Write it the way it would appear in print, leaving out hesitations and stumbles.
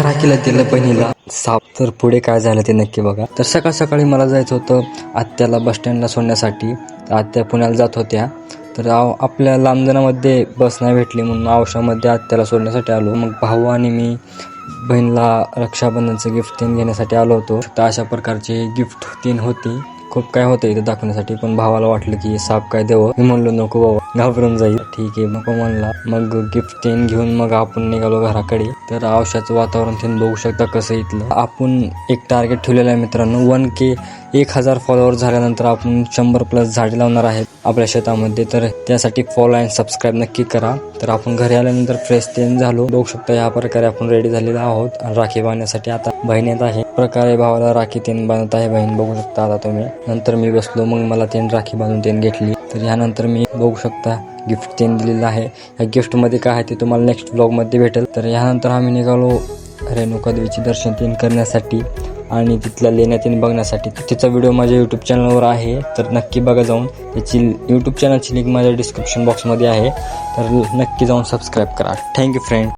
राखीला दिलं बहिणीला साप. तर पुढे काय झालं ते नक्की बघा. तर सकाळ सकाळी मला जायचं होतं आत्याला बस स्टँडला सोडण्यासाठी. आत्या पुण्याला जात होत्या. तर आपल्या लांबजणामध्ये बस नाही भेटली म्हणून औषधामध्ये आत्याला सोडण्यासाठी आलो. मग भाऊ आणि मी बहिणीला रक्षाबंधनचं गिफ्ट तीन घेण्यासाठी आलो होतो. तर अशा प्रकारचे गिफ्ट तीन होती. खूप काय होतं इथं दाखवण्यासाठी, पण भावाला वाटलं की साप काय देवं. मी म्हणलो नको बाबा, घाबरून जाईल. ठीक आहे नको म्हणला. मग गिफ्ट तीन घेऊन मग आपण निघालो घराकडे. तर औषधाचं वातावरण तीन बघू शकता कसं इथलं. आपण एक टार्गेट ठेवलेलं आहे मित्रांनो, 1K 1000 फॉलोअर झाल्यानंतर आपण 100+ झाडे लावणार आहेत आपल्या शेतामध्ये. तर त्यासाठी फॉलो अँड सबस्क्राईब नक्की करा. तर आपण घरी आल्यानंतर फ्रेश तीन झालो. बघू शकता या प्रकारे आपण रेडी झालेलो आहोत. राखी बांधण्यासाठी आता बहीण येत आहे. प्रकारे भावाला राखी तीन बांधत आहे बहीण, बघू शकता आता तुम्ही. नंतर मी बसलो, मग मला तीन राखी बांधून तीन घेतली. तर यानंतर मी बघू शकता गिफ्ट तीन दिलेलं आहे. या गिफ्टमध्ये काय आहे ते तुम्हाला नेक्स्ट ब्लॉगमध्ये भेटेल. तर यानंतर आम्ही निघालो रेणुका देवीचे दर्शन तीन करण्यासाठी आणि तिथल्या लेण्या तीन बघण्यासाठी. तिचा व्हिडिओ माझ्या यूट्यूब चॅनलवर आहे, तर नक्की बघा जाऊन. त्याची यूट्यूब चॅनलची लिंक माझ्या डिस्क्रिप्शन बॉक्समध्ये आहे, तर नक्की जाऊन सबस्क्राईब करा. Thank you friend.